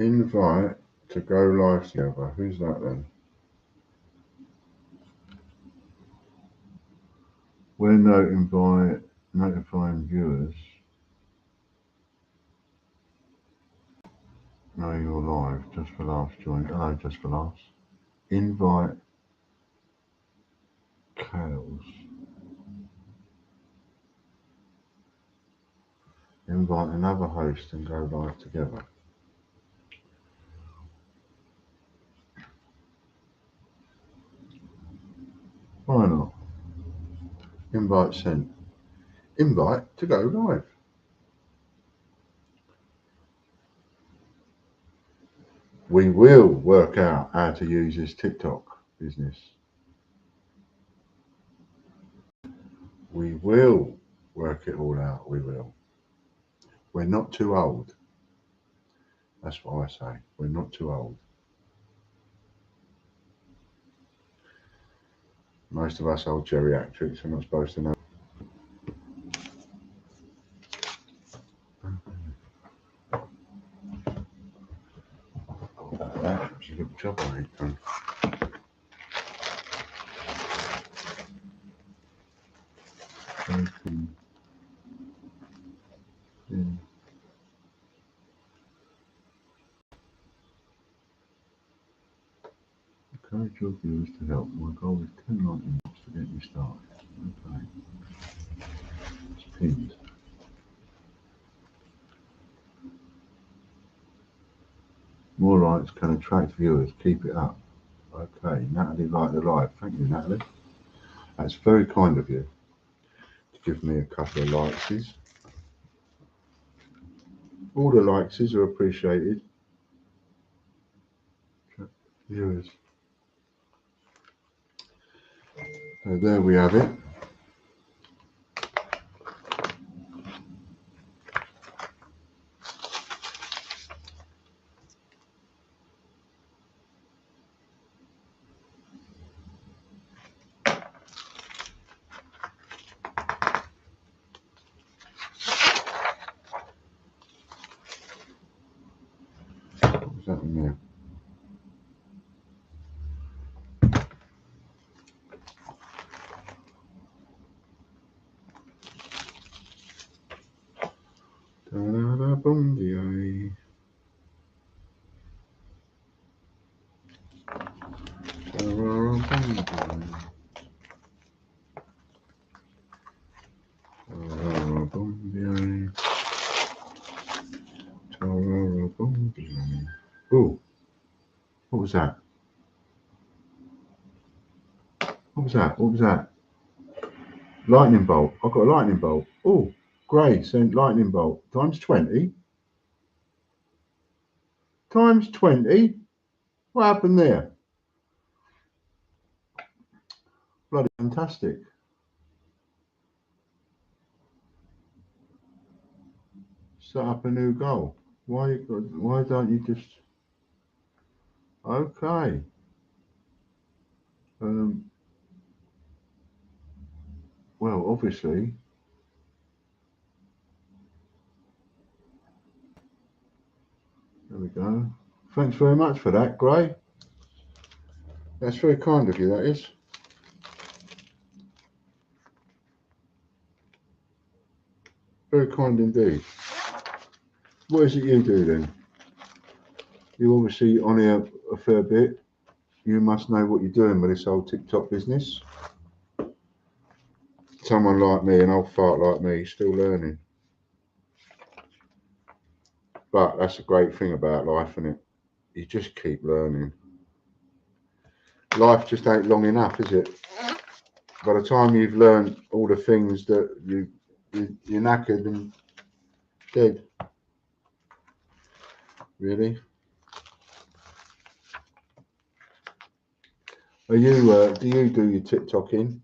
Invite to go live together. Who's that then? We're notifying viewers. No, you're live. Just for laughs, join. Hello, just for laughs. Invite Kales. Invite another host and go live together. Why not? Invite sent. Invite to go live. We will work out how to use this TikTok business. We will work it all out. We will. We're not too old. That's what I say. We're not too old. Most of us old geriatrics are not supposed to know. That was a good job on it done. Encourage your viewers to help. My goal is 10 lightning bolts to get you started. Okay. It's pinned. More likes can attract viewers. Keep it up. Okay, Natalie liked the live. Thank you, Natalie. That's very kind of you to give me a couple of likes. All the likes are appreciated. Viewers. So there we have it. What's that in there? Ta-da-da-boom-dee-ay. Oh, what was that? What was that? What was that? Lightning bolt. I've got a lightning bolt. Oh, Gray sent lightning bolt times 20. Times 20. What happened there? Bloody fantastic. Set up a new goal. Why don't you just... Okay. Well, obviously, there we go. Thanks very much for that, Gray. That's very kind of you, that is. Very kind indeed. What is it you do then? You obviously on here a fair bit. You must know what you're doing with this old TikTok business. Someone like me, an old fart like me, still learning. But that's a great thing about life, isn't it? You just keep learning. Life just ain't long enough, is it? By the time you've learned all the things that you're knackered and dead. Really? Are you? Do you do your TikToking?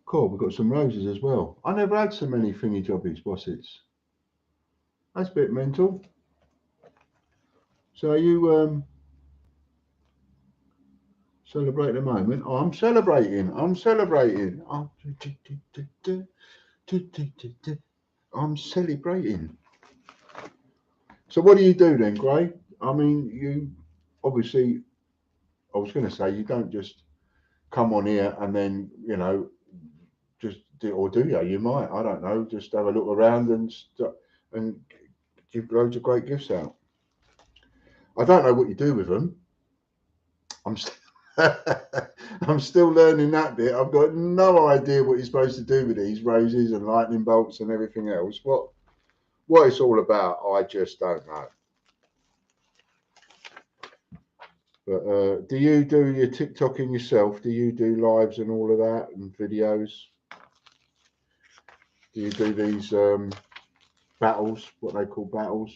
Cool. We've got some roses as well. I never had so many thingy jobbies. What's it? That's a bit mental. So are you? Celebrate the moment. Oh, I'm celebrating. I'm celebrating. I'm celebrating. So what do you do then, Gray? I mean, you obviously, I was going to say, you don't just come on here and then, you know, just do, or do you? You might, I don't know, just have a look around and give loads of great gifts out. I don't know what you do with them. I'm I'm still learning that bit. I've got no idea what you're supposed to do with these roses and lightning bolts and everything else. What it's all about, I just don't know. But do you do your TikToking yourself? Do you do lives and all of that and videos? Do you do these battles, what they call battles?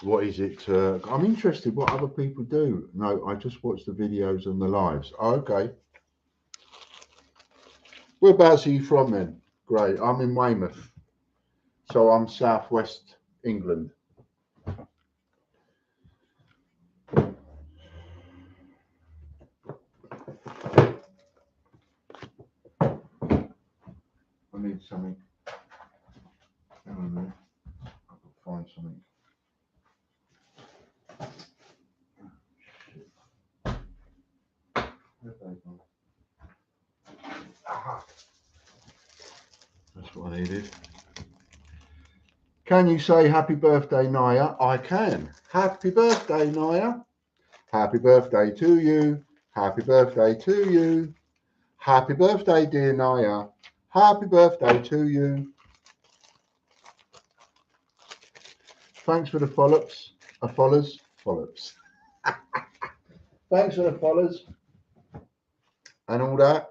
What is it? I'm interested what other people do. No, I just watch the videos and the lives. Oh, okay. Whereabouts are you from then? Great. I'm in Weymouth. So I'm southwest England. I need something. Hang on a minute. I've got to find something. Aha. That's what I needed. Can you say happy birthday, Naya? I can. Happy birthday, Naya. Happy birthday to you. Happy birthday to you. Happy birthday, dear Naya. Happy birthday to you. Thanks for the follows. Follows. Thanks for the follows and all that.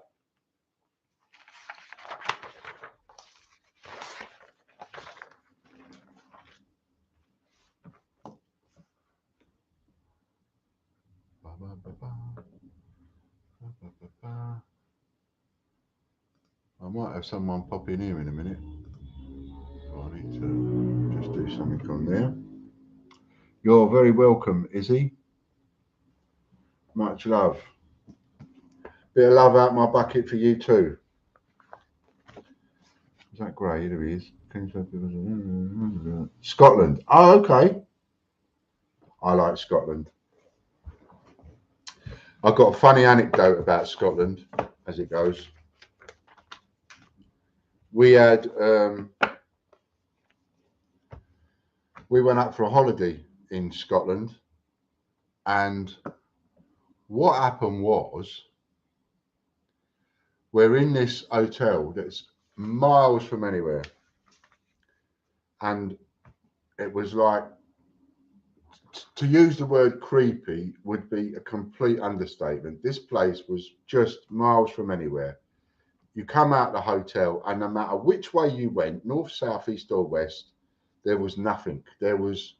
I might have someone pop in here in a minute. I need to just do something on there. You're very welcome, Izzy. Much love. Bit of love out my bucket for you too. Is that grey? There he is. Scotland. Oh, okay. I like Scotland. I've got a funny anecdote about Scotland as it goes. We had we went up for a holiday in Scotland, and what happened was we're in this hotel that's miles from anywhere, and it was like, to use the word creepy would be a complete understatement. This place was just miles from anywhere. You come out the hotel, and no matter which way you went, north, south, east, or west, there was nothing. There was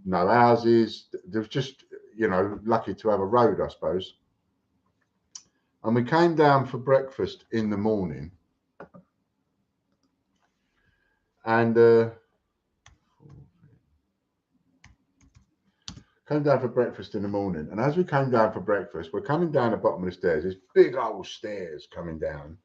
no houses. There was just, you know, lucky to have a road, I suppose. And we came down for breakfast in the morning, and came down for breakfast in the morning. And as we came down for breakfast, we're coming down the bottom of the stairs. There's big old stairs coming down.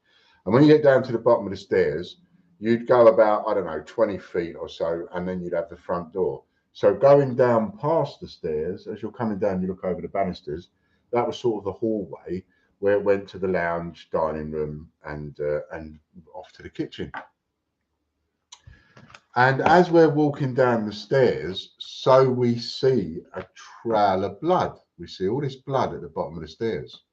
And when you get down to the bottom of the stairs, you'd go about, I don't know, 20 feet or so, and then you'd have the front door. So going down past the stairs, as you're coming down, you look over the banisters, that was sort of the hallway where it went to the lounge, dining room, and off to the kitchen. And as we're walking down the stairs, so we see a trail of blood. We see all this blood at the bottom of the stairs.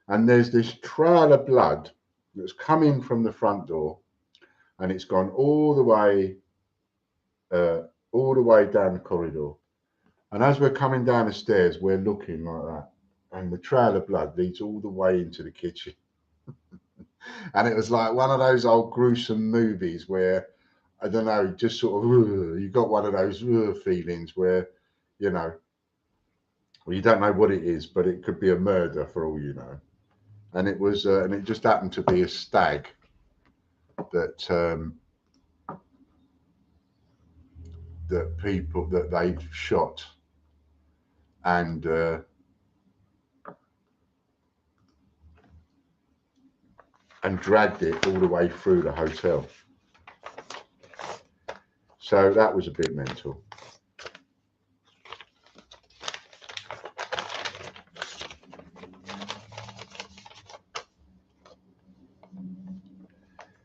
And there's this trail of blood that's coming from the front door, and it's gone all the way down the corridor. And as we're coming down the stairs, we're looking like that, and the trail of blood leads all the way into the kitchen. And it was like one of those old gruesome movies where, I don't know, just sort of, you got one of those feelings where, you know. Well, you don't know what it is, but it could be a murder for all you know. And it was, and it just happened to be a stag that that people that they'd shot, and dragged it all the way through the hotel. So that was a bit mental.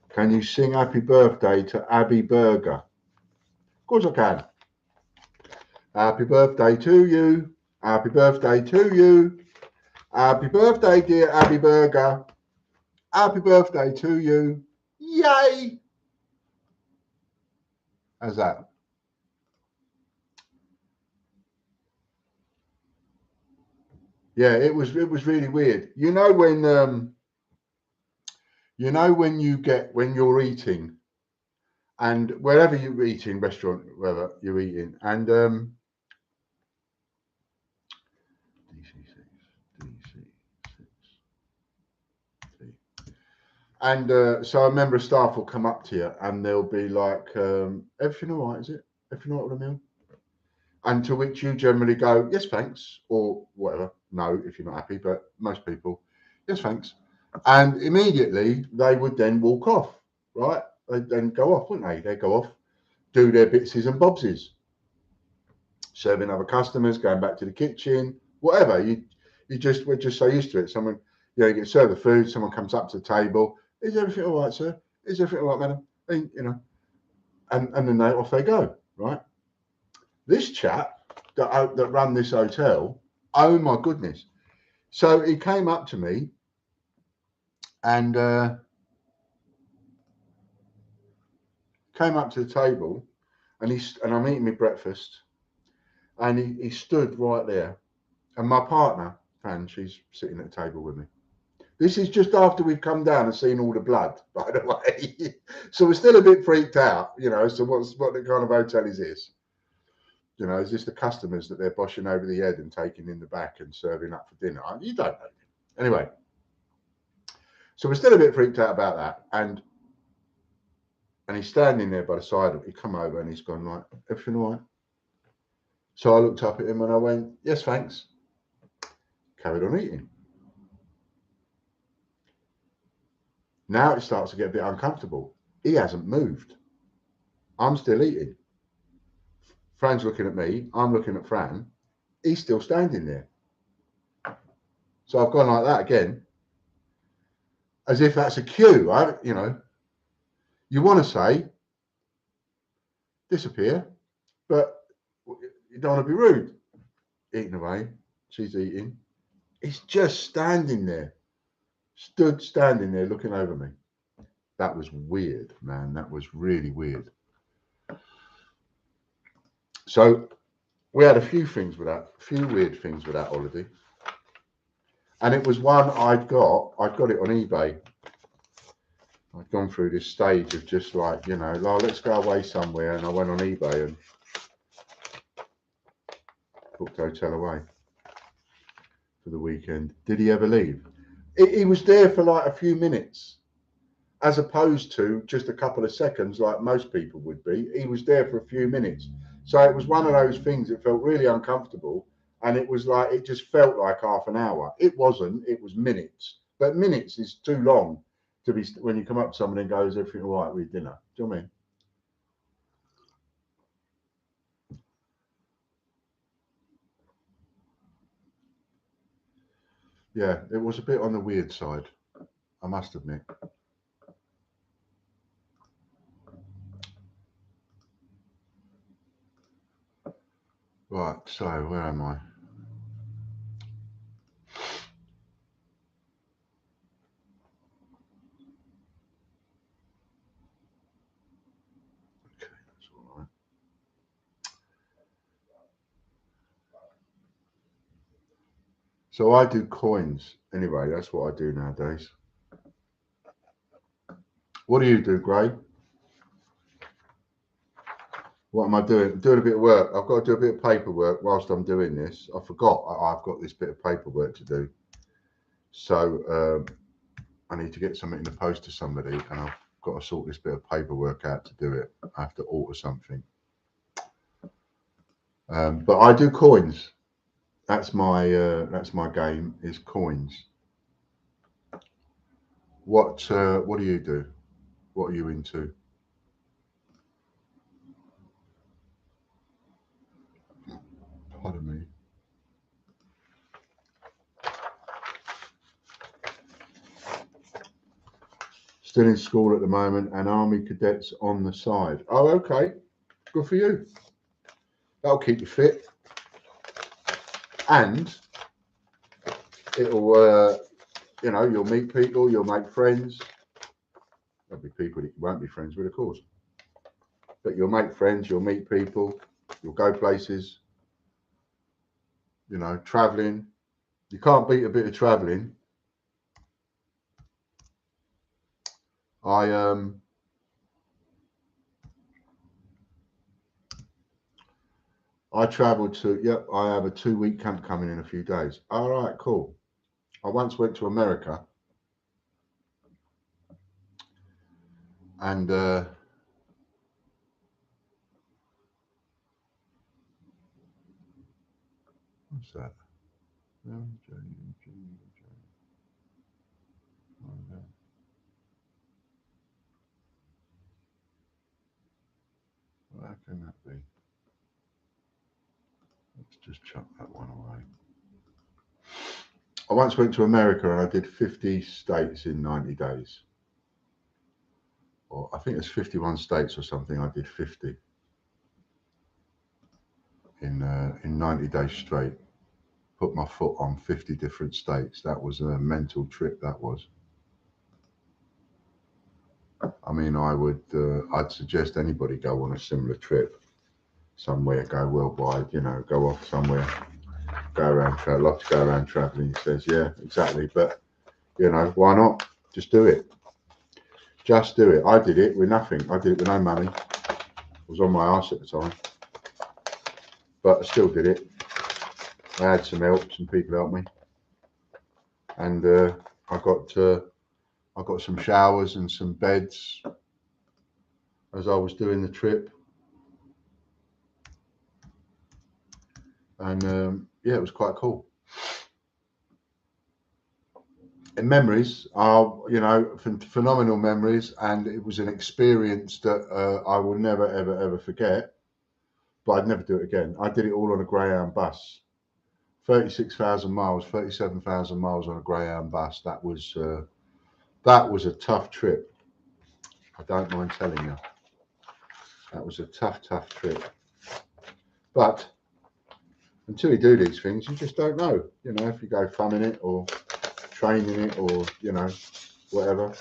Can you sing happy birthday to Abby Burger? Of course I can. Happy birthday to you. Happy birthday to you. Happy birthday, dear Abby Burger. Happy birthday to you. Yay! How's that? Yeah, it was really weird. You know when when you're eating, and wherever you're eating, restaurant, wherever you're eating, and so a member of staff will come up to you and they'll be like, everything all right, is it? Everything all right with the meal? And to which you generally go, yes, thanks, or whatever. No, if you're not happy, but most people, yes, thanks. And immediately they would then walk off, right? They'd then go off, wouldn't they? They'd go off, do their bitses and bobsies, serving other customers, going back to the kitchen, whatever. We're just so used to it. Someone, you get served the food, someone comes up to the table, is everything all right, sir? Is everything all right, madam? And, and then off they go, right? This chap that ran this hotel, oh my goodness. So he came up to me and came up to the table, and I'm eating my breakfast, and he stood right there, and my partner, Fran, she's sitting at the table with me. This is just after we've come down and seen all the blood, by the way. So we're still a bit freaked out, So what the kind of hotel is this? Is this the customers that they're boshing over the head and taking in the back and serving up for dinner? You don't know. Anyway, so we're still a bit freaked out about that. And he's standing there by the side of it. He come over and he's gone like, everything all right? So I looked up at him and I went, yes, thanks. Carried on eating. Now it starts to get a bit uncomfortable. He hasn't moved. I'm still eating. Fran's looking at me. I'm looking at Fran. He's still standing there. So I've gone like that again, as if that's a cue. You want to say, disappear, but you don't want to be rude. Eating away. She's eating. He's just standing there. Standing there looking over me. That was weird, man. That was really weird. So we had a few weird things with that holiday. And it was one I'd got it on eBay. I'd gone through this stage of just like, let's go away somewhere. And I went on eBay and booked a hotel away for the weekend. Did he ever leave? He was there for like a few minutes, as opposed to just a couple of seconds like most people would be. He was there for a few minutes. So it was one of those things that felt really uncomfortable. And it was like, it just felt like half an hour. It wasn't, it was minutes. But minutes is too long to be, when you come up to someone and goes, everything all right with dinner? Do you know what I mean? Yeah, it was a bit on the weird side, I must admit. Right, so where am I? Okay, that's all right. So I do coins. Anyway, that's what I do nowadays. What do you do, Gray? What am I doing? I'm doing a bit of work. I've got to do a bit of paperwork whilst I'm doing this. I forgot I've got this bit of paperwork to do. So I need to get something in the post to somebody, and I've got to sort this bit of paperwork out to do it. I have to alter something. But I do coins. That's my game, is coins. What do you do? What are you into? Pardon me. Still in school at the moment, and army cadets on the side. Oh, okay. Good for you. That'll keep you fit, and it'll, you'll meet people, you'll make friends. There'll be people that you won't be friends with, of course, but you'll make friends, you'll meet people, you'll go places. Traveling. You can't beat a bit of traveling. I travelled to, yep, I have a 2-week camp coming in a few days. All right, cool. I once went to America, and what's that? How can that be? Let's just chuck that one away. I once went to America and I did 50 states in 90 days. Or I think it's 51 states or something. I did 50 in 90 days straight. Put my foot on 50 different states. That was a mental trip, that was. I mean, I'd suggest anybody go on a similar trip somewhere, go worldwide, go off somewhere, go around, like to go around traveling. He says, yeah, exactly. But, why not? Just do it. Just do it. I did it with nothing. I did it with no money. I was on my arse at the time, but I still did it. I had some help, some people helped me, and I got some showers and some beds as I was doing the trip, and yeah, it was quite cool. And memories are, phenomenal memories, and it was an experience that I will never, ever, ever forget. But I'd never do it again. I did it all on a Greyhound bus, 36,000 miles, 37,000 miles on a Greyhound bus. That was a tough trip. I don't mind telling you. That was a tough, tough trip. But until you do these things, you just don't know. If you go thumbing it or training it or, whatever.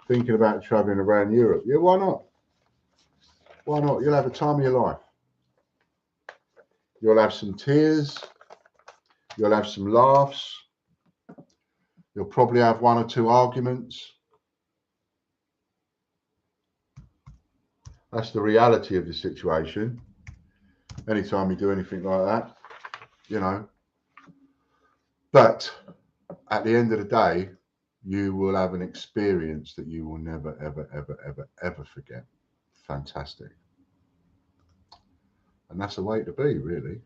Thinking about traveling around Europe. Yeah, why not? Why not? You'll have the time of your life. You'll have some tears. You'll have some laughs. You'll probably have 1 or 2 arguments. That's the reality of the situation. Anytime you do anything like that, But at the end of the day, you will have an experience that you will never, ever, ever, ever, ever forget. Fantastic. And that's the way to be, really.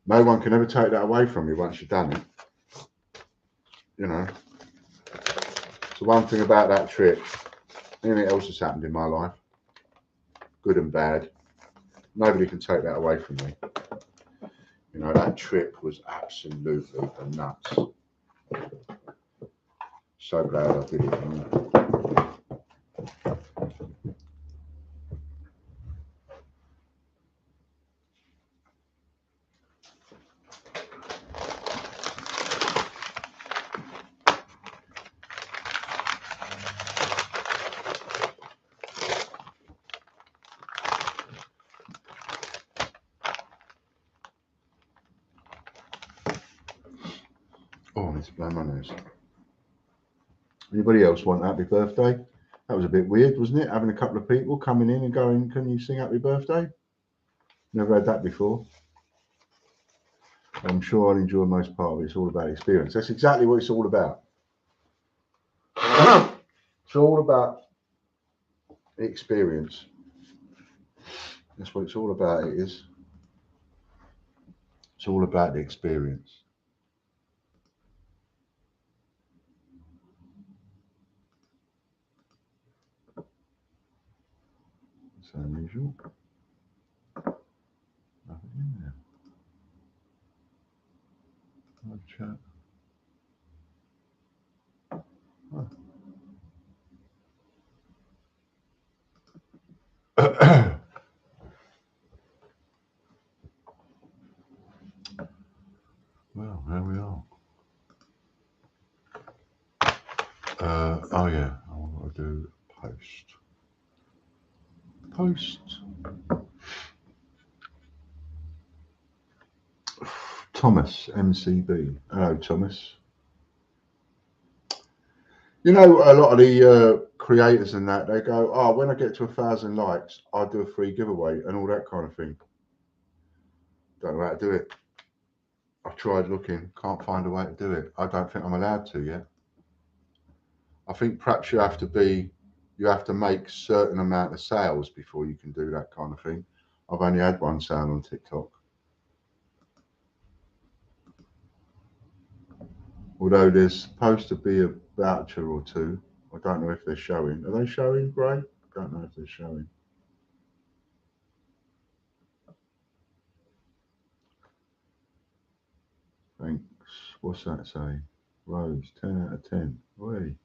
No one can ever take that away from you once you've done it. So one thing about that trip, anything else has happened in my life, good and bad, nobody can take that away from me. That trip was absolutely nuts. So glad I did it. Oh, I need to blow my nose. Anybody else want happy birthday? That was a bit weird, wasn't it? Having a couple of people coming in and going, can you sing happy birthday? Never had that before. I'm sure I'll enjoy most part of it. It's all about experience. That's exactly what it's all about. It's all about experience. That's what it's all about. It is. It's all about the experience. It's unusual. Nothing in there. No chat. Oh. Well, there we are. Oh yeah, I want to do post. Thomas MCB. Hello, Thomas. You know, a lot of the creators and that, they go, oh, when I get to 1,000 likes, I'll do a free giveaway and all that kind of thing. Don't know how to do it. I've tried looking, can't find a way to do it. I don't think I'm allowed to yet. I think perhaps you have to make certain amount of sales before you can do that kind of thing. I've only had one sale on TikTok. Although there's supposed to be a voucher or two. I don't know if they're showing. Are they showing, Gray? Don't know if they're showing. Thanks. What's that say? Rose, 10 out of 10. Wait.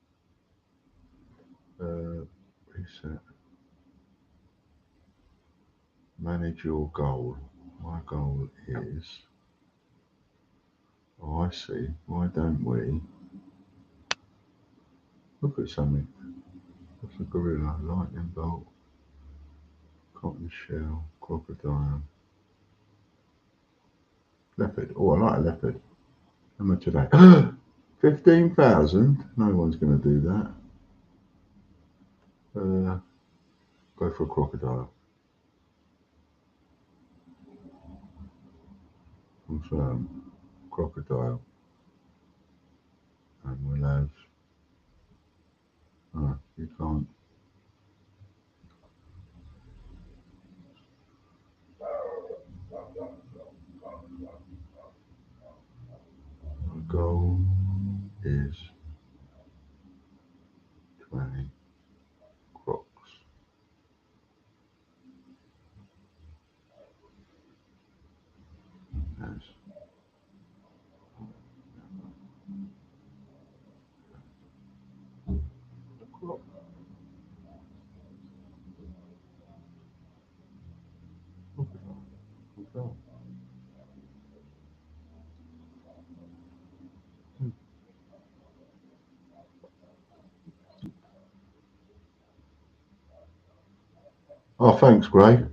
Reset. Manage your goal. My goal is. Oh, I see. Why don't we look at something? What's a gorilla? Lightning bolt. Cotton shell. Crocodile. Leopard. Oh, I like a leopard. How much are they? 15,000? No one's going to do that. Go for a crocodile. Confirm. Crocodile. And we'll have. Oh, you can't. The goal is 20 crocs. Yes. Oh, thanks, Gray.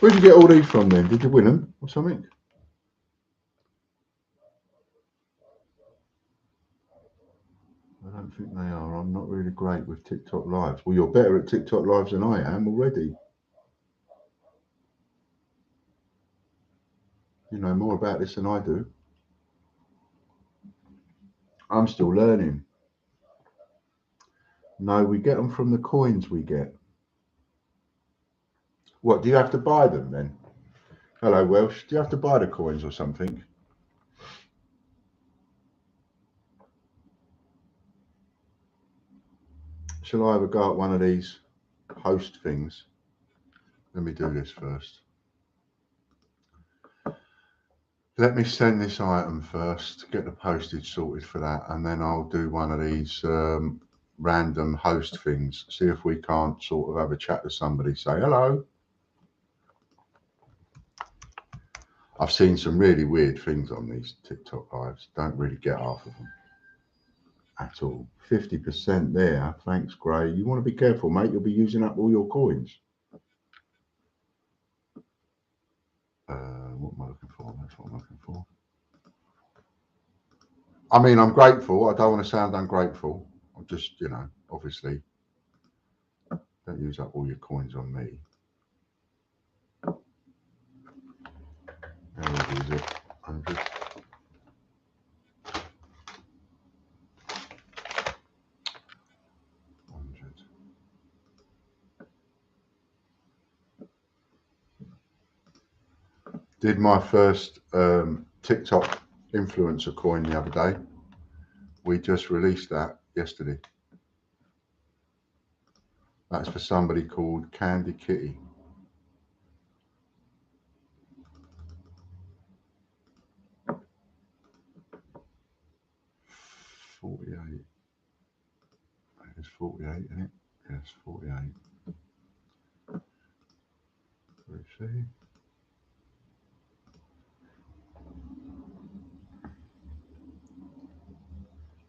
Where'd you get all these from then? Did you win them or something? I don't think they are. I'm not really great with TikTok lives. Well, you're better at TikTok lives than I am already. You know more about this than I do. I'm still learning. No, we get them from the coins we get. What, do you have to buy them then? Hello, Welsh. Do you have to buy the coins or something? Shall I ever go at one of these host things? Let me do this first. Let me send this item first, get the postage sorted for that, and then I'll do one of these random host things. See if we can't sort of have a chat to somebody, say hello. I've seen some really weird things on these TikTok lives. Don't really get half of them at all. 50% there. Thanks, Gray. You want to be careful, mate. You'll be using up all your coins. What am I looking for? That's what I'm looking for. I mean, I'm grateful. I don't want to sound ungrateful. I just, you know, obviously, don't use up all your coins on me. How many is it? 100. Did my first TikTok influencer coin the other day. We just released that yesterday. That's for somebody called Candy Kitty. $48. It's 48, isn't it? Yes, 48. Let's see.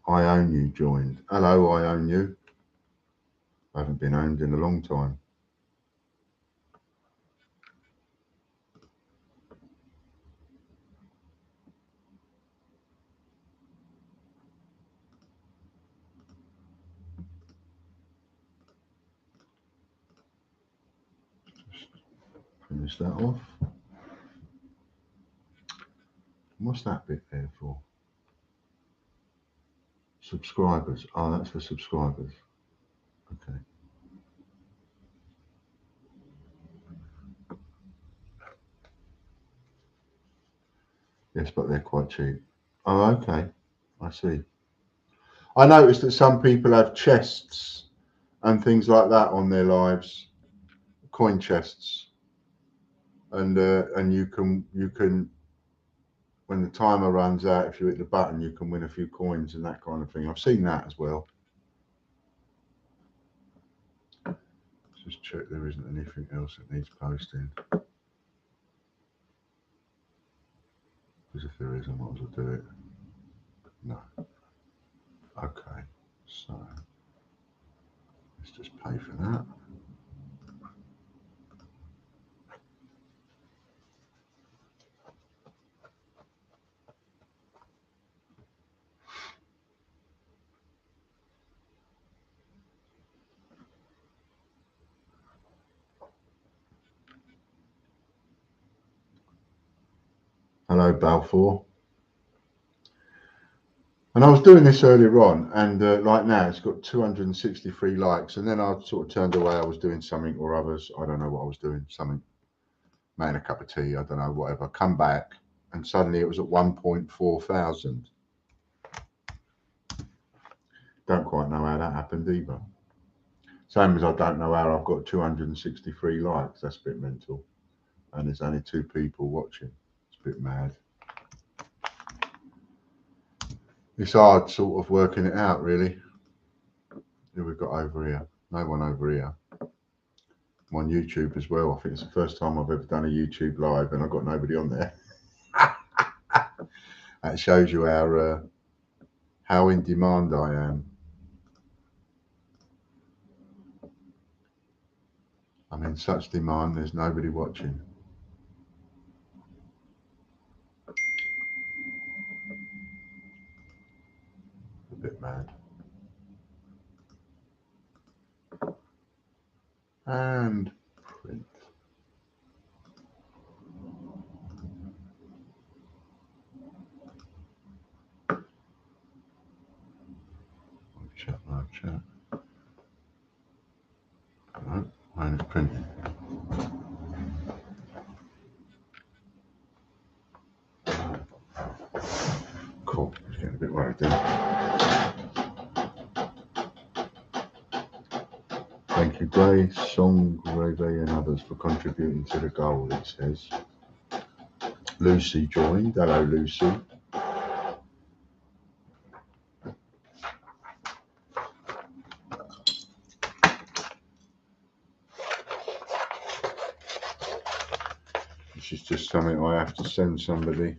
I Own You joined. Hello, I Own You. I haven't been owned in a long time. Just finish that off. What's that bit there for? Subscribers. Oh, that's for subscribers. Okay. Yes, but they're quite cheap. Oh, okay. I see. I noticed that some people have chests and things like that on their lives, coin chests, and you can when the timer runs out, if you hit the button, you can win a few coins and that kind of thing. I've seen that as well. Just check there isn't anything else that needs posting. Because if there is, I might as well do it. No. Okay. So let's just pay for that. Hello, Balfour. And I was doing this earlier on, and like now it's got 263 likes. And then I sort of turned away. I was doing something or others. I don't know what I was doing. Something, making a cup of tea. I don't know, whatever. Come back, and suddenly it was at 1.4 thousand. Don't quite know how that happened either. Same as I don't know how I've got 263 likes. That's a bit mental. And there's only 2 people watching. It's a bit mad. It's hard sort of working it out, really. Who we've got over here? No one over here. I'm on YouTube as well. I think it's the first time I've ever done a YouTube live and I've got nobody on there. That shows you how in demand I am. I'm in such demand, there's nobody watching. A bit mad. And print. Live chat. No, mine is printing. Cool. It's getting a bit worried then. Thank you, Gray, Song, Reve, and others for contributing to the goal, it says. Lucy joined. Hello, Lucy. This is just something I have to send somebody.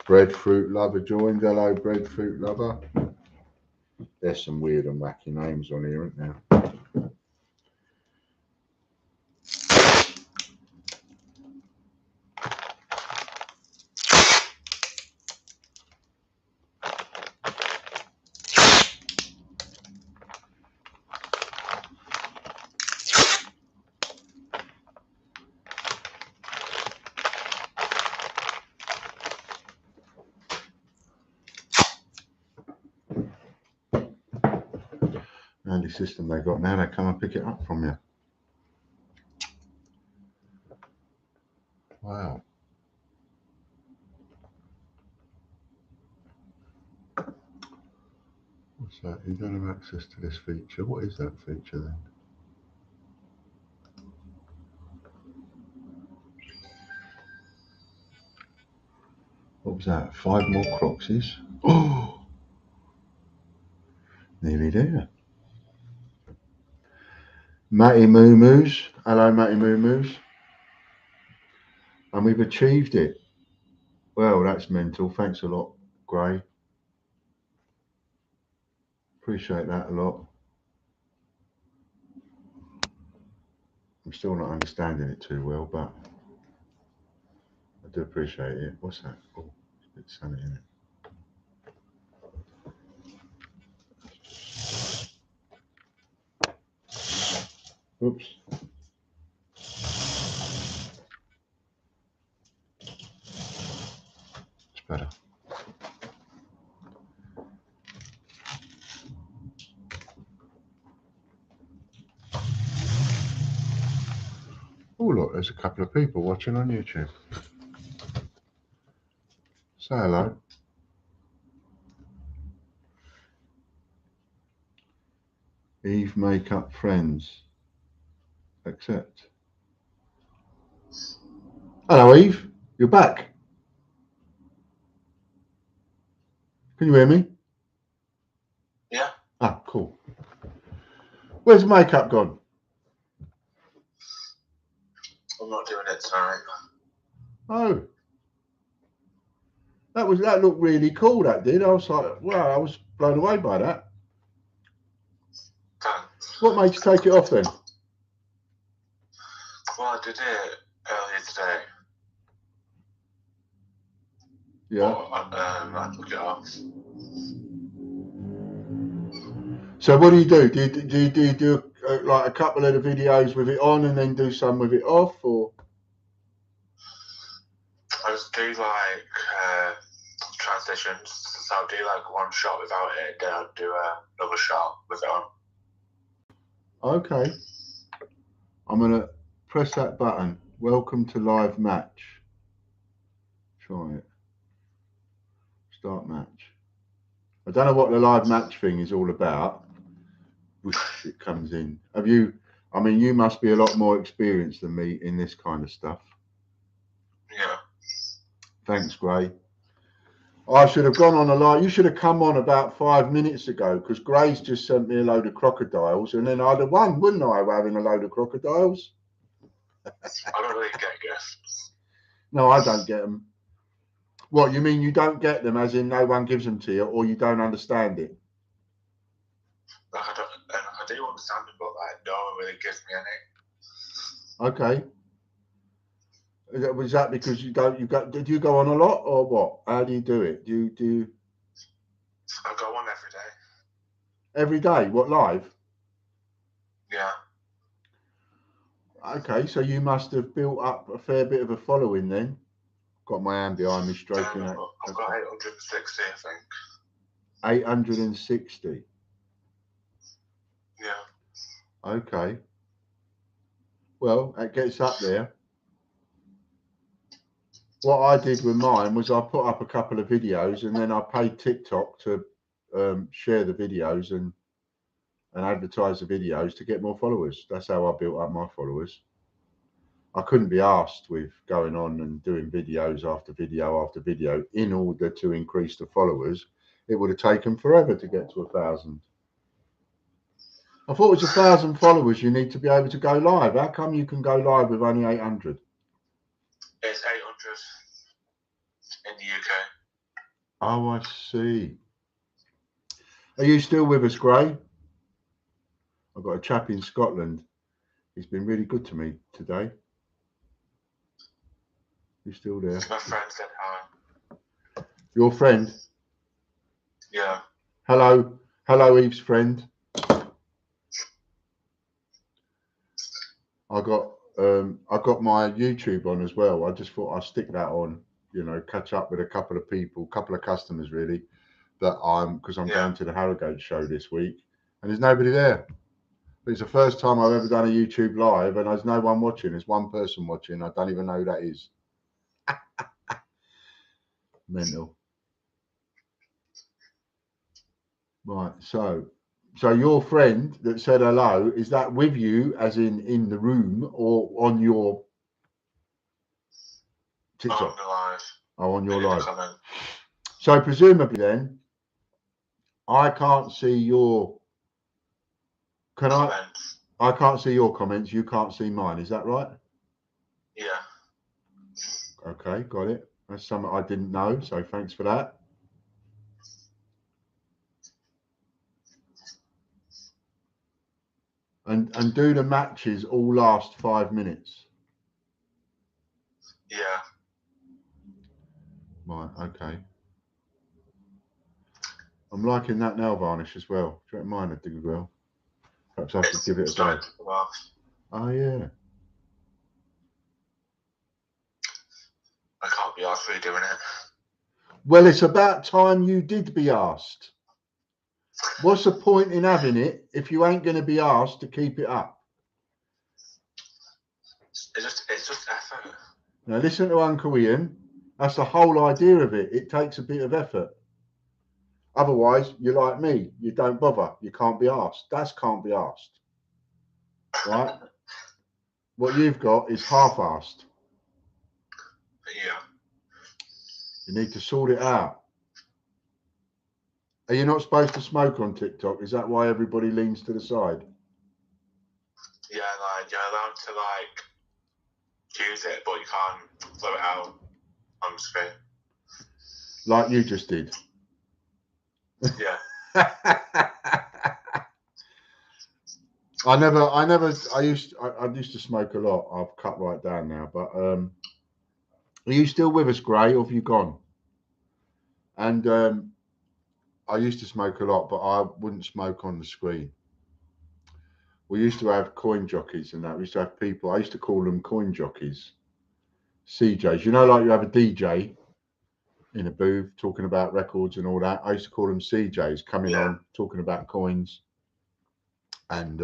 Breadfruit Lover joined. Hello, Breadfruit Lover. There's some weird and wacky names on here, isn't there? handy system they got now. They come and pick it up from you. Wow. What's that? You don't have access to this feature. What is that feature then? What was that? 5 more Croxies. Oh! Nearly there. Matty Moo Moos. Hello, Matty Moo Moos. And we've achieved it. Well, that's mental. Thanks a lot, Gray. Appreciate that a lot. I'm still not understanding it too well, but I do appreciate it. What's that? Oh, it's a bit sunny, isn't it? Oops. It's better. Oh, look, there's a couple of people watching on YouTube. Say hello. Eve Makeup Friends. Accept. Hello, Eve. You're back. Can you hear me? Yeah. Ah, cool. Where's the makeup gone? I'm not doing it tonight. Oh. That looked really cool, that did. I was like, wow, I was blown away by that. Thanks. What made you take it off then? Well, I did it earlier today. Yeah. But, I took it off. So what do? Do you do like a couple of the videos with it on and then do some with it off, or? I just do like transitions. So I'll do like one shot without it, then I'll do another shot with it on. Okay. I'm gonna press that button. Welcome to live match. Try it. Start match. I don't know what the live match thing is all about. Whoosh, it comes in. Have you? I mean, you must be a lot more experienced than me in this kind of stuff. Yeah. Thanks, Gray. I should have gone on a live. You should have come on about 5 minutes ago because Gray's just sent me a load of crocodiles, and then I'd have won, wouldn't I? Having a load of crocodiles. I don't really get gifts. No, I don't get them. What, you mean you don't get them as in no one gives them to you, or you don't understand it? Like I do understand it, but like no one really gives me any. Okay. Was that because did you go on a lot or what? How do you do it? Do you I go on every day. every day? What, live? Yeah. Okay, so you must have built up a fair bit of a following then. Got my hand behind me stroking it. I've got 860, I think. 860. Yeah. Okay. Well, that gets up there. What I did with mine was I put up a couple of videos and then I paid TikTok to share the videos and advertise the videos to get more followers. That's how I built up my followers. I couldn't be asked with going on and doing videos after video after video in order to increase the followers. It would have taken forever to get to 1,000. I thought it was 1,000 followers. You need to be able to go live. How come you can go live with only 800? It's 800 in the UK. Oh, I see. Are you still with us, Gray? I've got a chap in Scotland. He's been really good to me today. You still there? My friend said hi. Your friend? Yeah. Hello. Hello, Eve's friend. I got my YouTube on as well. I just thought I'd stick that on, you know, catch up with a couple of people, couple of customers really, because I'm going to the Harrogate show this week. and there's nobody there. But it's the first time I've ever done a YouTube live, and there's no one watching. There's one person watching. I don't even know who that is. Mental. Right. So your friend that said hello, is that with you, as in the room, or on your TikTok? On the live. Oh, on your live. Comment. So presumably then, I can't see your. Can Comments. I can't see your comments. You can't see mine. Is that right? Yeah. Okay, got it. That's something I didn't know. So thanks for that. And do the matches all last 5 minutes? Yeah. Right. Okay. I'm liking that nail varnish as well. Do you reckon mine would do well? Perhaps I should give it a go. Oh yeah. I can't be asked for doing it. Well, it's about time you did be asked. What's the point in having it if you ain't going to be asked to keep it up? It's just effort. Now listen to Uncle Ian. That's the whole idea of it. It takes a bit of effort. Otherwise, you're like me. You don't bother. You can't be asked. That can't be asked. Right? What you've got is half-assed. Yeah. You need to sort it out. Are you not supposed to smoke on TikTok? Is that why everybody leans to the side? Yeah, like you're allowed to like use it, but you can't blow it out on the screen. Like you just did. Yeah. I used to smoke a lot. I've cut right down now, but are you still with us, Gray, or have you gone? And I used to smoke a lot, but I wouldn't smoke on the screen. We used to have coin jockeys and that. We used to have people, I used to call them coin jockeys, CJs. You know, like you have a DJ in a booth talking about records and all that. I used to call them CJs, coming on, talking about coins. And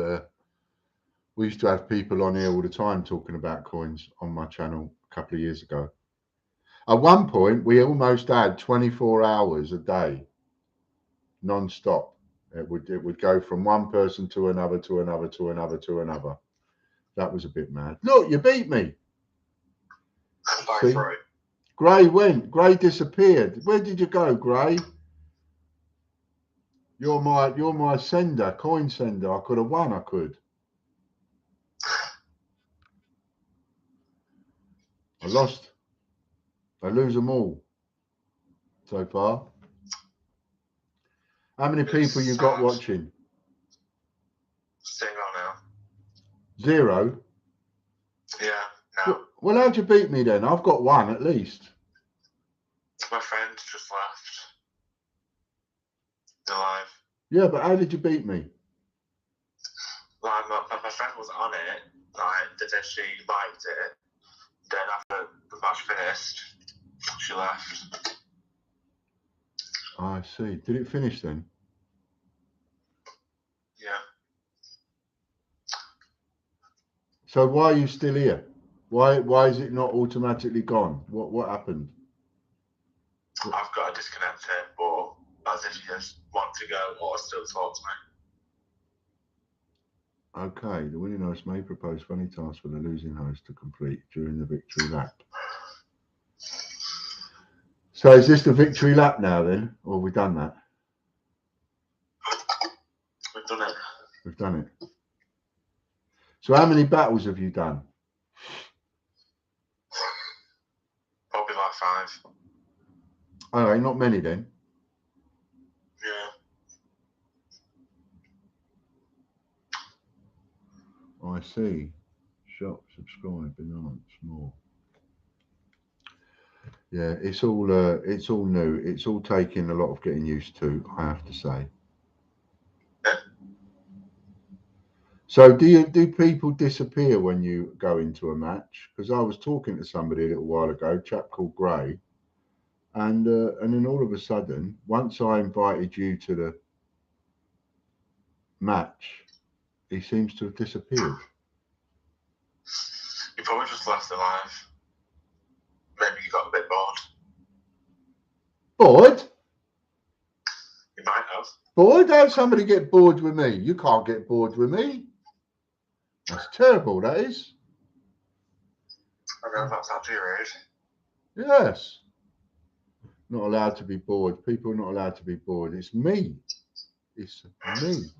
we used to have people on here all the time talking about coins on my channel a couple of years ago. At one point, we almost had 24 hours a day, non-stop. It would go from one person to another, to another, to another, to another. That was a bit mad. Look, you beat me. See? Gray went. Gray disappeared. Where did you go, Gray? You're my sender, coin sender. I could have won. I could. I lost. I lose them all so far. How many people you got watching? Zero now. Zero? Yeah, now. Well, how'd you beat me then? I've got one at least. My friend just left the live. Yeah, but how did you beat me? Like, my friend was on it, like, then she liked it. Then after the match finished, she left. I see. Did it finish then? Yeah. So why are you still here? Why is it not automatically gone? What happened? I've got to disconnect it, but as if you just want to go or still talk to me. Okay, the winning host may propose funny tasks for the losing host to complete during the victory lap. So is this the victory lap now then? Or have we done that? We've done it. We've done it. So how many battles have you done? Probably like 5. All right, not many then. Yeah. I see. Shop, subscribe, enhance, more. Yeah, it's all new. It's all taking a lot of getting used to, I have to say. Yeah. So do people disappear when you go into a match? Because I was talking to somebody a little while ago, a chap called Gray, and then all of a sudden, once I invited you to match, he seems to have disappeared. You probably just left the live. Maybe you got a bit bored. Bored? You might have. Bored? How'd somebody get bored with me? You can't get bored with me. That's terrible, that is. I know that's actually rude. Yes. Not allowed to be bored. People are not allowed to be bored. It's me. It's me.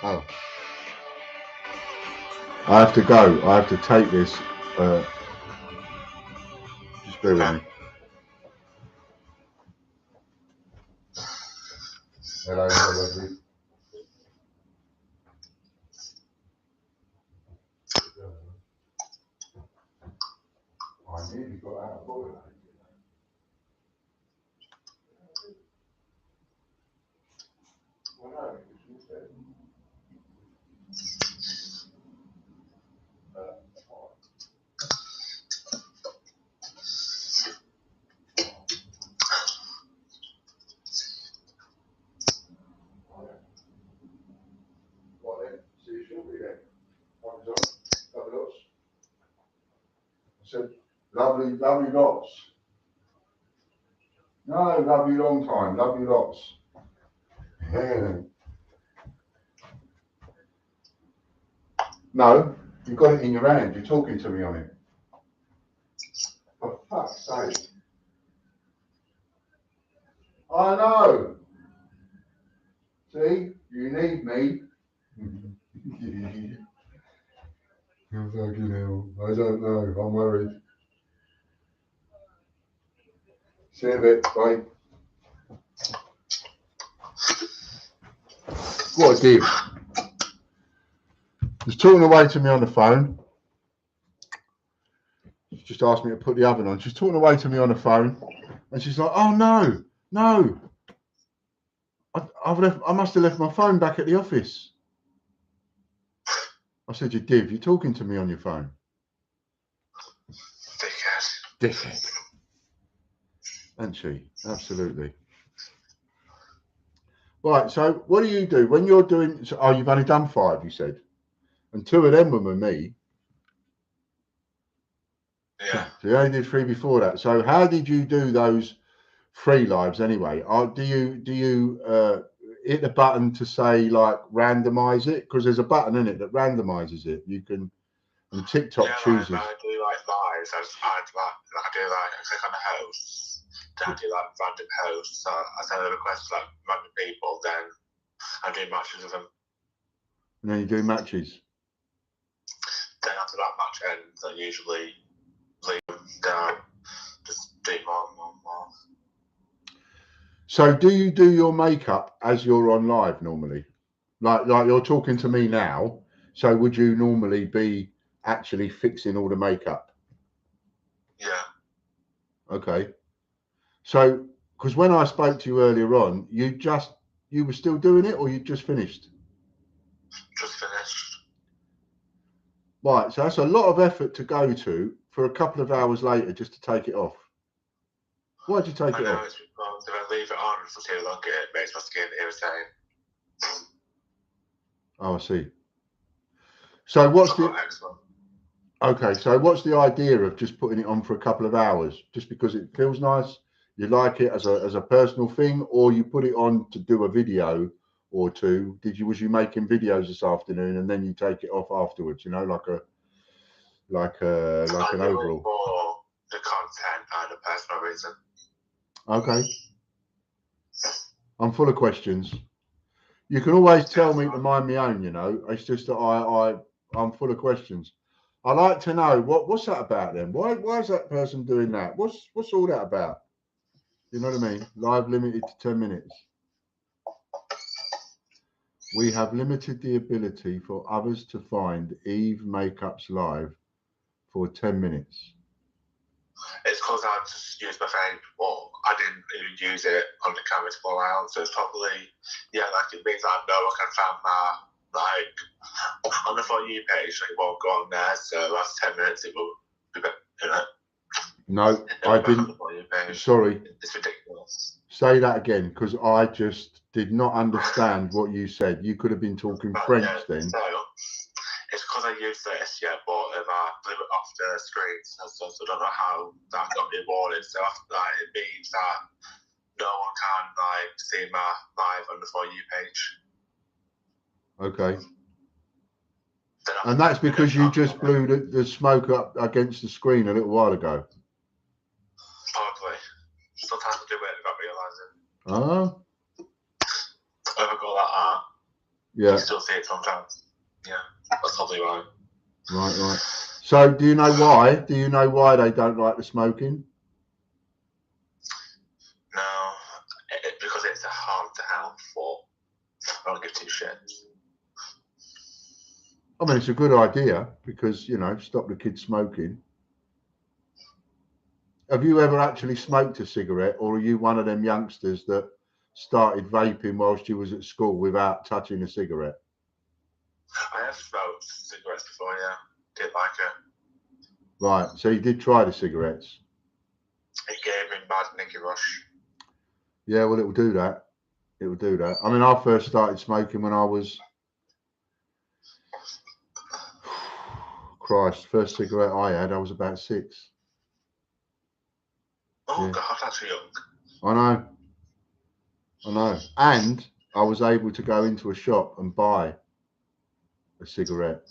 Oh. I have to go. I have to take this. Just bear with me. Hello, lovely. I nearly got out of order. Well, no, because you said. What then? See you shortly then. Comes on. Lovely lots. I said, lovely lots. No, love you long time. Love you lots. No, you've got it in your hand. You're talking to me on it. For fuck's sake. I know. See, you need me. Oh, fucking hell. I don't know. I'm worried. See you in a bit. Bye. What a div. She's talking away to me on the phone. She just asked me to put the oven on. She's talking away to me on the phone. And she's like, oh, no. I must have left my phone back at the office. I said, you div, you're talking to me on your phone. Dickhead. Isn't she? Absolutely. Right, so what do you do when you're doing? Oh, you've only done 5, you said, and 2 of them were with me. Yeah. So you only did 3 before that. So how did you do those 3 lives anyway? Do you hit the button to say like randomize it? Because there's a button in it that randomizes it. You can, and TikTok chooses. Like, I do like lives. I do like I click on the hosts. Then I do like random hosts. So I send a request to like random people. Then I do matches with them. And then you do matches. Then after that match ends, I usually leave them down. Just do more and more and more. So do you do your makeup as you're on live normally? Like you're talking to me now. So would you normally be actually fixing all the makeup? Yeah. Okay. So, because when I spoke to you earlier on, you were still doing it, or you just finished? Just finished. Right. So that's a lot of effort to go to for a couple of hours later just to take it off. Why'd you take it off? It's because if I leave it on for too long, it makes my skin irritating. Oh, I see. So what's the okay? So what's the idea of just putting it on for a couple of hours, just because it feels nice? You like it as a personal thing, or you put it on to do a video or two? Was you making videos this afternoon and then you take it off afterwards? You know, like an overall. For the content and a personal reason. Okay. I'm full of questions. You can always tell me to mind my own, you know. It's just that I'm full of questions. I like to know what's that about then? Why is that person doing that? What's all that about? You know what I mean? Live limited to 10 minutes. We have limited the ability for others to find Eve Makeups live for 10 minutes. It's because I just used my phone. Well, I didn't even use it on the camera for a while, so it's probably like it means I know I can find my on the For You page. It won't go on there, so last 10 minutes it will be better, you know. No, I didn't. Sorry. It's ridiculous. Say that again, because I just did not understand what you said. You could have been talking French then. So it's because I used this, yeah, but I blew it off the screen, so I don't know how that got me rewarded. So after that, it means that no one can like see my live on the For You page. Okay. And that's because you just blew the smoke up against the screen a little while ago. Probably. Sometimes I do it without realising. If I go like that, you still see it sometimes. Yeah, that's probably right. Right. So do you know why? Do you know why they don't like the smoking? No, because it's a harm to health, but I don't give two shits. I mean, it's a good idea because, you know, stop the kids smoking. Have you ever actually smoked a cigarette, or are you one of them youngsters that started vaping whilst you was at school without touching a cigarette? I have smoked cigarettes before, yeah. Didn't like it. Right, so you did try the cigarettes? It gave me bad nicky rush. Yeah, well, it will do that. It will do that. I mean, I first started smoking when I was... Christ, first cigarette I had, I was about 6. Oh, yeah. God, that's young. I know. And I was able to go into a shop and buy a cigarette.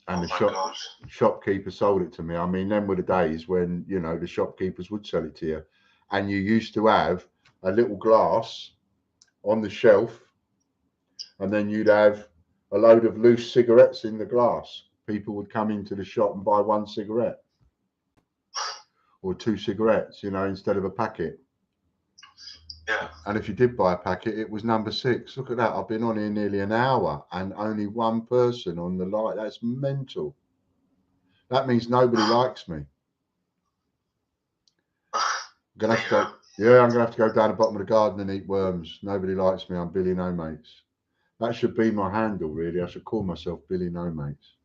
And the shopkeeper sold it to me. I mean, them were the days when, you know, the shopkeepers would sell it to you. And you used to have a little glass on the shelf. And then you'd have a load of loose cigarettes in the glass. People would come into the shop and buy 1 cigarette. Or 2 cigarettes, you know, instead of a packet. Yeah. And if you did buy a packet, it was number 6. Look at that. I've been on here nearly an hour and only 1 person on the light. That's mental. That means nobody likes me. I'm gonna have to go, yeah, I'm going to have to go down the bottom of the garden and eat worms. Nobody likes me. I'm Billy No Mates. That should be my handle, really. I should call myself Billy No Mates.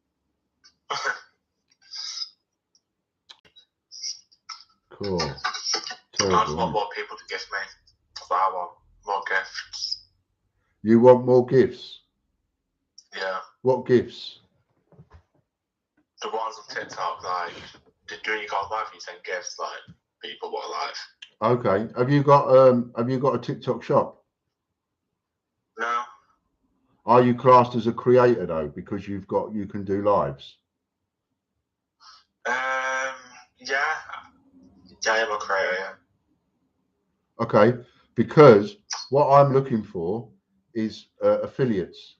Cool. Terrible, I just want more people to gift me. So I want more gifts. You want more gifts? Yeah. What gifts? The ones on TikTok, like, during your God Live, you send gifts, like, people what are live. Okay. Have you got a TikTok shop? No. Are you classed as a creator though, because you can do lives? Yeah. Yeah, I'm a creator, yeah. Okay, because what I'm looking for is affiliates.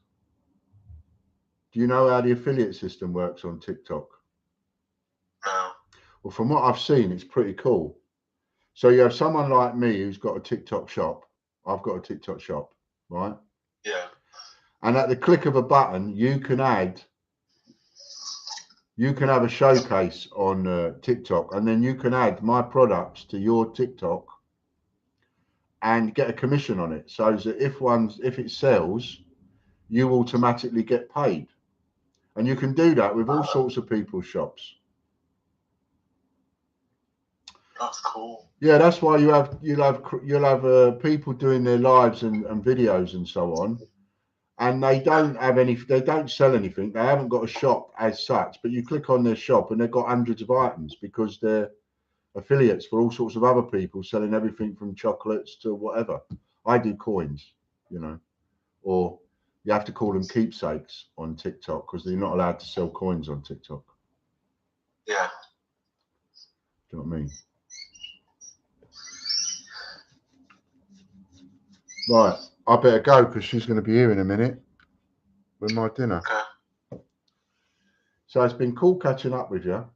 Do you know how the affiliate system works on TikTok? No. Well, from what I've seen, it's pretty cool. So you have someone like me who's got a TikTok shop. I've got a TikTok shop, right? Yeah. And at the click of a button, you can have a showcase on TikTok, and then you can add my products to your TikTok and get a commission on it. So that if it sells, you automatically get paid. And you can do that with all sorts of people's shops. That's cool. Yeah, that's why you'll have people doing their lives and videos and so on, and they don't sell anything. They haven't got a shop as such, but you click on their shop and they've got hundreds of items because they're affiliates for all sorts of other people selling everything from chocolates to whatever. I do coins, you know, or you have to call them keepsakes on TikTok because they're not allowed to sell coins on TikTok. Yeah. Do you know what I mean? Right, I better go because she's going to be here in a minute with my dinner. Okay. So it's been cool catching up with you.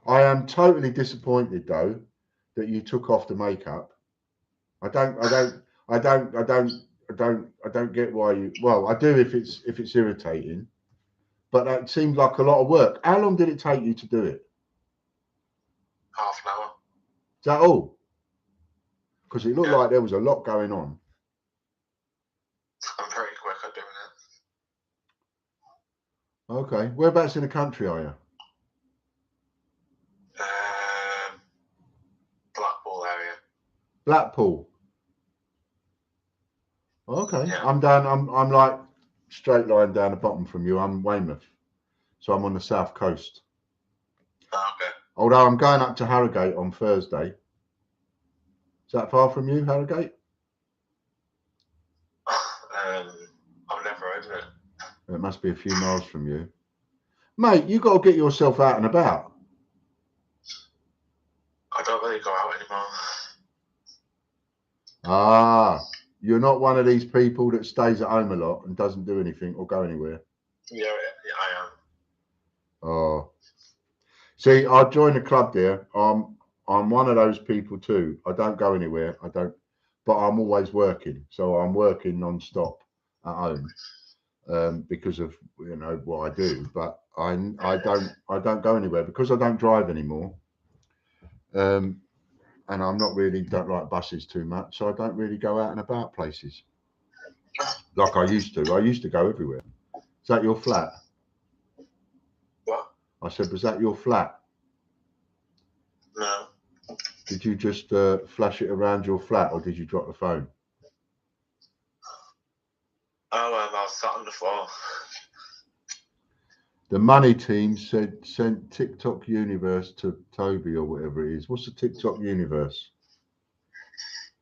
I am totally disappointed though that you took off the makeup. I don't get why you. Well, I do if it's irritating, but that seemed like a lot of work. How long did it take you to do it? Half an hour. Is that all? Because it looked like there was a lot going on. I'm pretty quick at doing it. Okay, whereabouts in the country are you? Blackpool area. Blackpool. Okay, Yeah. I'm down. I'm like straight line down the bottom from you. I'm Weymouth, so I'm on the south coast. Oh, okay. Although I'm going up to Harrogate on Thursday. Is that far from you, Harrogate? I've never heard of it. It must be a few miles from you, mate. You got to get yourself out and about. I don't really go out anymore. Ah, you're not one of these people that stays at home a lot and doesn't do anything or go anywhere. Yeah, I am. Oh, see, I joined the club there. I'm one of those people too. I don't go anywhere. I don't, but I'm always working. So I'm working non-stop at home because of what I do. But I don't go anywhere because I don't drive anymore. Um, and I'm not really don't like buses too much, so I don't really go out and about places like I used to. I used to go everywhere. Is that your flat? What? I said, was that your flat? No. Did you just flash it around your flat, or did you drop the phone? Oh, I was sat on the floor. The money team said sent TikTok Universe to Toby or whatever it is. What's the TikTok Universe?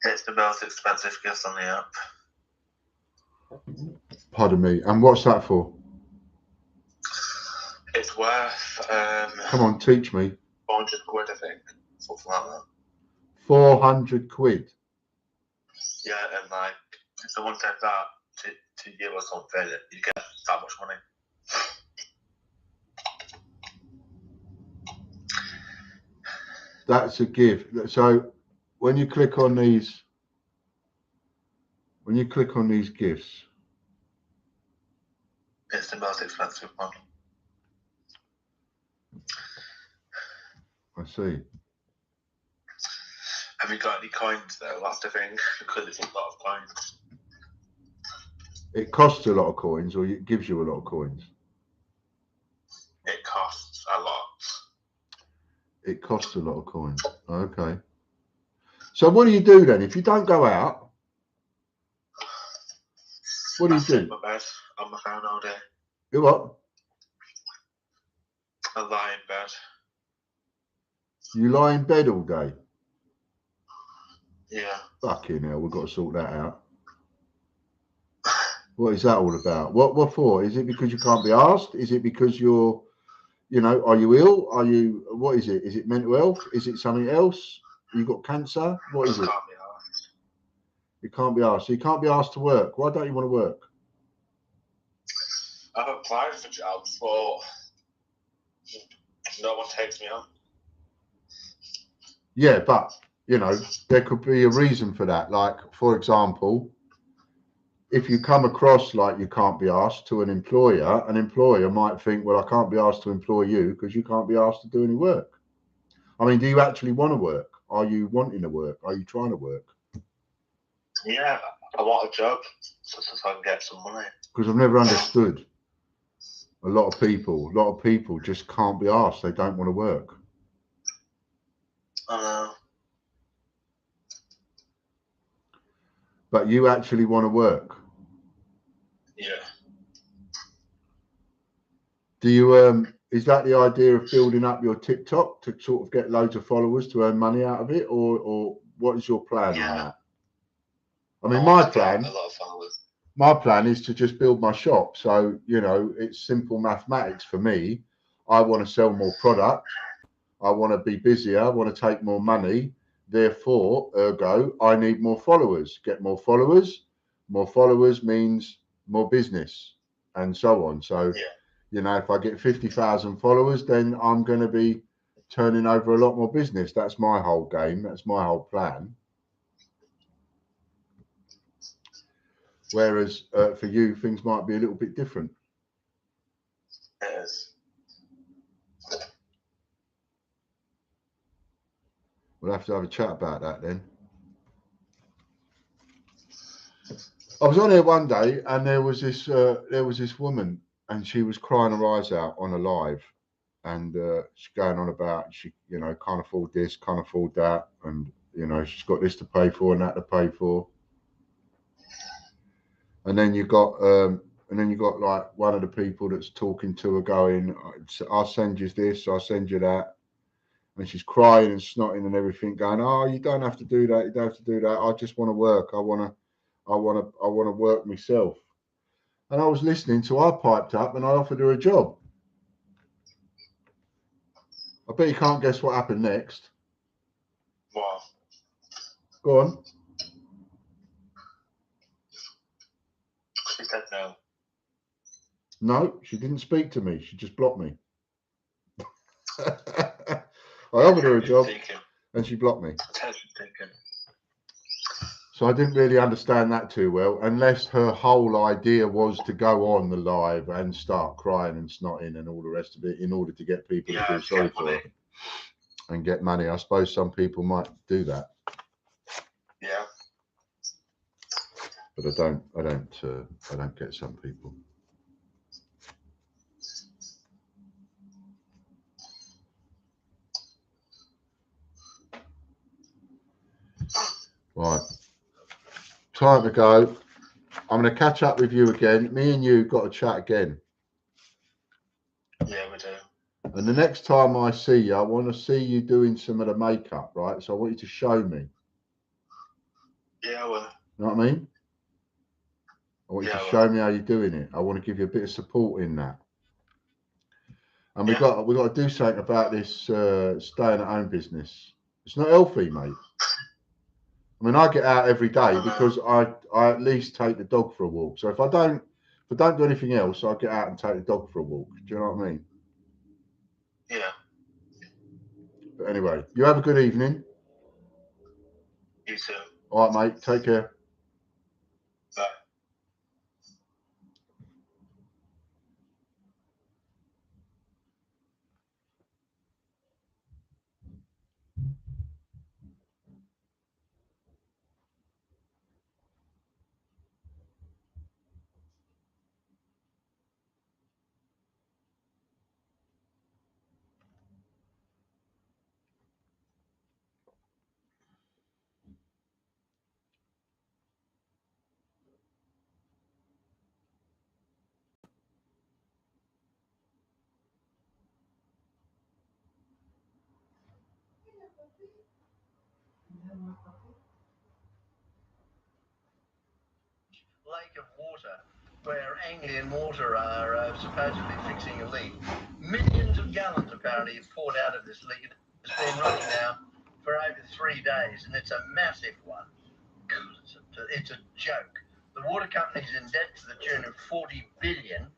It's the most expensive gift on the app. Pardon me. And what's that for? It's worth Come on, teach me. 400 quid, I think. Something like that. 400 quid. Yeah, and like, if someone said that to you or something, you get that much money. That's a gift. So when you click on these gifts, It's the most expensive one. I see. Have you got any coins though? That's the thing, because it's a lot of coins. It costs a lot of coins, or it gives you a lot of coins. It costs a lot. It costs a lot of coins. Okay. So what do you do then? If you don't go out, what do you sit in do? my bed on my phone all day. You what? I lie in bed. You lie in bed all day? Yeah. Fucking hell, we've got to sort that out. What is that all about? What for? Is it because you can't be asked? Is it because you're, are you ill? What is it? Is it mental health? Is it something else? You got cancer? What is it? Can't be asked. You can't be asked. So you can't be asked to work. Why don't you want to work? I've applied for jobs, but no one takes me on. Yeah, but, there could be a reason for that. Like, for example, if you come across like you can't be asked to an employer might think, well, I can't be asked to employ you because you can't be asked to do any work. I mean, do you actually want to work? Are you wanting to work? Are you trying to work? Yeah, I want a job so I can get some money. Because I've never understood a lot of people just can't be asked. They don't want to work. I know. But you actually want to work. Yeah. Do you is that the idea of building up your TikTok to sort of get loads of followers to earn money out of it, or what is your plan on that? I mean, my plan is to just build my shop. So, it's simple mathematics for me. I want to sell more product. I want to be busier. I want to take more money. Therefore, ergo, I need more followers. Get more followers. More followers means more business and so on. So, if I get 50,000 followers, then I'm going to be turning over a lot more business. That's my whole game. That's my whole plan. Whereas for you, things might be a little bit different. It is. We'll have to have a chat about that then. I was on here one day and there was this woman and she was crying her eyes out on a live, and she's going on about she can't afford this, can't afford that, and she's got this to pay for and that to pay for. And then you got like one of the people that's talking to her going, I'll send you this, I'll send you that. And she's crying and snotting and everything, going, oh, you don't have to do that, you don't have to do that. I just want to work. I want to work myself. And I was listening, so I piped up and I offered her a job. I bet you can't guess what happened next. What? Go on. She said no. No, she didn't speak to me. She just blocked me. I offered her a job and she blocked me. So I didn't really understand that too well, unless her whole idea was to go on the live and start crying and snotting and all the rest of it in order to get people to feel sorry for her and get money. I suppose some people might do that. Yeah. But I don't get some people. Right. Time to go. I'm going to catch up with you again. Me and you got to chat again. Yeah, we do. And the next time I see you, I want to see you doing some of the makeup, right? So I want you to show me. Yeah, I will. You know what I mean? I want you to show me how you're doing it. I want to give you a bit of support in that. And we got to do something about this staying at home business. It's not healthy, mate. I mean, I get out every day because I at least take the dog for a walk. So if I don't do anything else, I'll get out and take the dog for a walk. Do you know what I mean? Yeah. But anyway, you have a good evening. You too. All right, mate. Take care. Bye. Lake of water where Anglian Water are supposedly fixing a leak. Millions of gallons apparently have poured out of this leak. It's been running now for over 3 days, and it's a massive one. It's a joke. The water company's in debt to the tune of 40 billion.